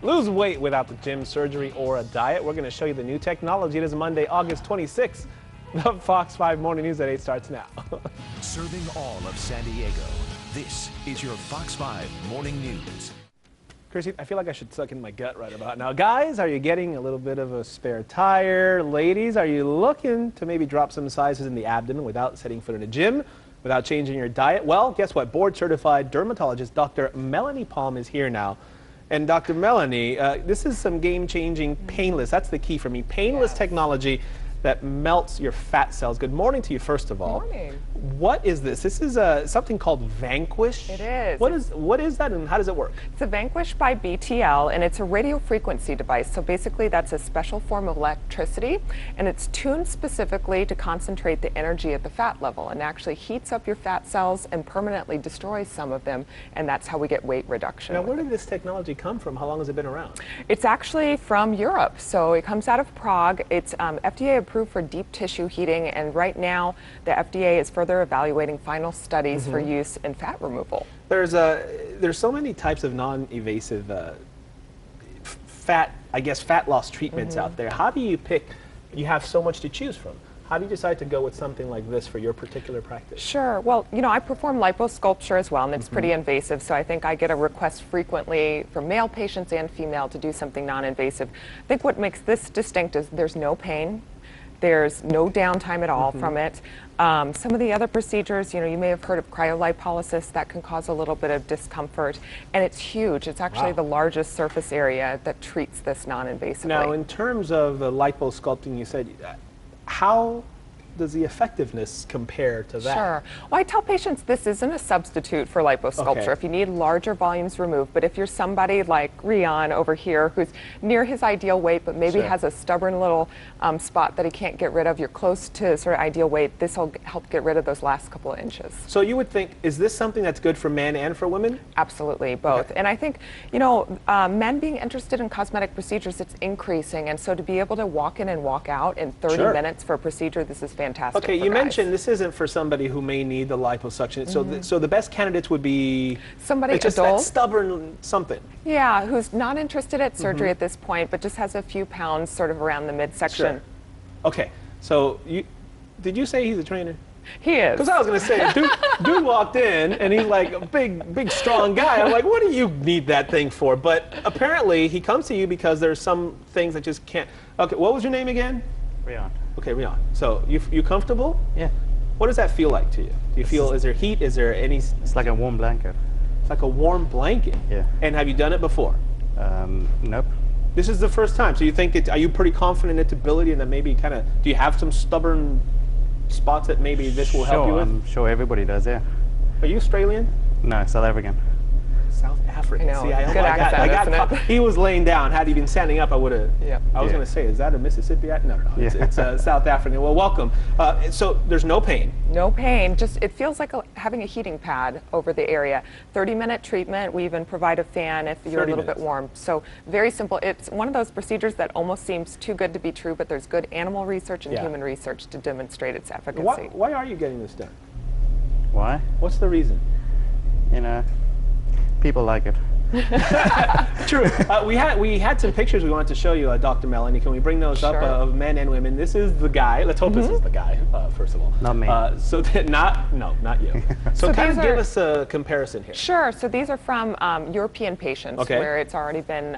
Lose weight without the gym, surgery, or a diet. We're going to show you the new technology. It is Monday, August 26th. The Fox 5 Morning News at 8 starts now. Serving all of San Diego, this is your Fox 5 Morning News. Chrissy, I feel like I should suck in my gut right about now. Guys, are you getting a little bit of a spare tire? Ladies, are you looking to maybe drop some sizes in the abdomen without setting foot in a gym, without changing your diet? Well, guess what? Board-certified dermatologist Dr. Melanie Palm is here now. And Dr. Melanie, this is some game-changing, painless, that's the key for me, painless technology that melts your fat cells. Good morning to you, first of all. Good morning. What is this? This is something called Vanquish. It is. What is that, and how does it work? It's a Vanquish by BTL, and it's a radio frequency device. So basically, that's a special form of electricity, and it's tuned specifically to concentrate the energy at the fat level, and actually heats up your fat cells and permanently destroys some of them, and that's how we get weight reduction. Now, where did this technology come from? How long has it been around? It's actually from Europe, so it comes out of Prague. It's FDA approved for deep tissue heating, and right now the FDA is further evaluating final studies for use in fat removal. There's so many types of non-invasive fat loss treatments out there. How do you pick? You have so much to choose from. How do you decide to go with something like this for your particular practice? Sure. Well, you know, I perform liposculpture as well, and it's pretty invasive, so I think I get a request frequently from male patients and female to do something non-invasive. I think what makes this distinct is there's no pain. There's no downtime at all from it. Some of the other procedures, you know, you may have heard of cryolipolysis, that can cause a little bit of discomfort, and it's huge. It's actually the largest surface area that treats this non-invasively. Now, in terms of liposculpting, you said, how does the effectiveness compare to that? Sure. Well, I tell patients this isn't a substitute for liposculpture if you need larger volumes removed, but if you're somebody like Rian over here who's near his ideal weight but maybe has a stubborn little spot that he can't get rid of, you're close to sort of ideal weight, this will help get rid of those last couple of inches. So you would think, is this something that's good for men and for women? Absolutely, both. And I think, you know, men being interested in cosmetic procedures, it's increasing, and so to be able to walk in and walk out in 30 minutes for a procedure, this is fantastic. Okay, you mentioned this isn't for somebody who may need the liposuction. So the best candidates would be somebody just adult, that stubborn something. Yeah, who's not interested at surgery at this point, but just has a few pounds sort of around the midsection. Sure. Okay, so did you say he's a trainer? He is. Because I was going to say, dude walked in and he's like a big, strong guy. I'm like, what do you need that thing for? But apparently he comes to you because there's some things that just can't. Okay, what was your name again? Rian. Okay, Rian. So you comfortable? Yeah. What does that feel like to you? Do you feel, is there heat? Is there any? It's like a warm blanket. It's like a warm blanket? Yeah. And have you done it before? Nope. This is the first time. So you think are you pretty confident in its ability, and that maybe kind of, do you have some stubborn spots that maybe this will help you with? I'm sure everybody does, yeah. Are you Australian? No, South African. South African. I know. See, Good accent, isn't it? He was laying down. Had he been standing up, I would have. Yeah. I was going to say, is that a Mississippi accent? No. It's South African. Well, welcome. So there's no pain. No pain. Just it feels like having a heating pad over the area. 30-minute treatment. We even provide a fan if you're a little bit warm. So very simple. It's one of those procedures that almost seems too good to be true, but there's good animal research and human researse to demonstrate its efficacy. Why are you getting this done? Why? What's the reason? You know, people like it. True. We had some pictures we wanted to show you, Dr. Melanie. Can we bring those up of men and women? This is the guy. Let's hope this is the guy, first of all. Not me. Not you. So kind of give us a comparison here. Sure. So these are from European patients where it's already been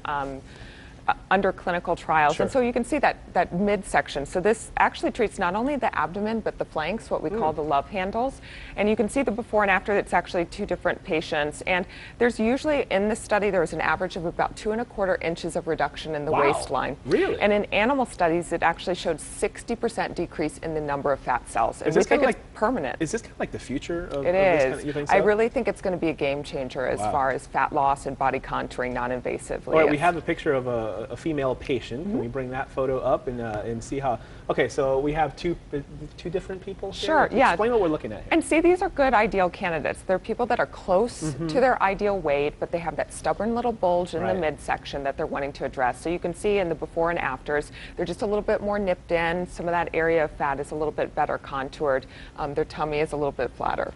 under clinical trials. And so you can see that midsection. So this actually treats not only the abdomen, but the flanks, what we call the love handles. And you can see the before and after. It's actually two different patients. And there's usually, in this study, there was an average of about 2¼ inches of reduction in the waistline. Really? And in animal studies, it actually showed 60% decrease in the number of fat cells. And is this it's permanent. Is this kind of like the future of it this is. kind of, you think so? I really think it's going to be a game changer as far as fat loss and body contouring non-invasively. All right, we have a picture of a female patient. Can we bring that photo up and see how? Okay, so we have two different people here. Sure, yeah. Explain what we're looking at here. And see, these are good ideal candidates. They're people that are close to their ideal weight, but they have that stubborn little bulge in the midsection that they're wanting to address. So you can see in the before and afters, they're just a little bit more nipped in. Some of that area of fat is a little bit better contoured. Their tummy is a little bit flatter.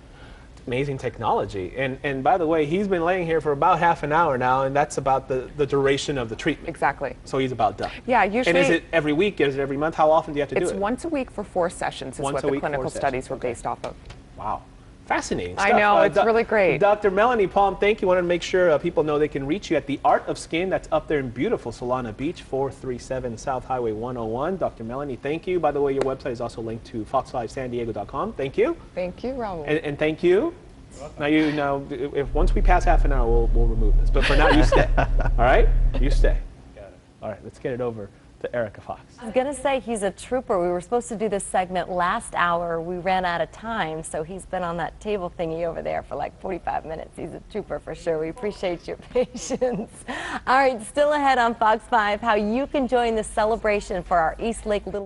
amazing technology. And by the way, he's been laying here for about half an hour now, and that's about the duration of the treatment. Exactly. So he's about done. Yeah, usually. And is it every week? Is it every month? How often do you have to do It's it? once a week for 4 sessions is Once what a the week, 4 clinical studies sessions. were Okay. based off of. Wow. Fascinating I stuff. know, it's really great. Dr. Melanie Palm, thank you. I wanted to make sure people know they can reach you at The Art of Skin. That's up there in beautiful Solana Beach, 437 South Highway 101. Dr. Melanie, thank you. By the way, your website is also linked to fox5sandiego.com. Thank you. Thank you, Raul. And thank you. Now, if once we pass half an hour, we'll remove this. But for now, you stay. All right? You stay. All right, let's get it over to Erica Fox. I was going to say he's a trooper. We were supposed to do this segment last hour. We ran out of time, so he's been on that table thingy over there for like 45 minutes. He's a trooper for sure. We appreciate your patience. All right, still ahead on Fox 5, how you can join the celebration for our East Lake Little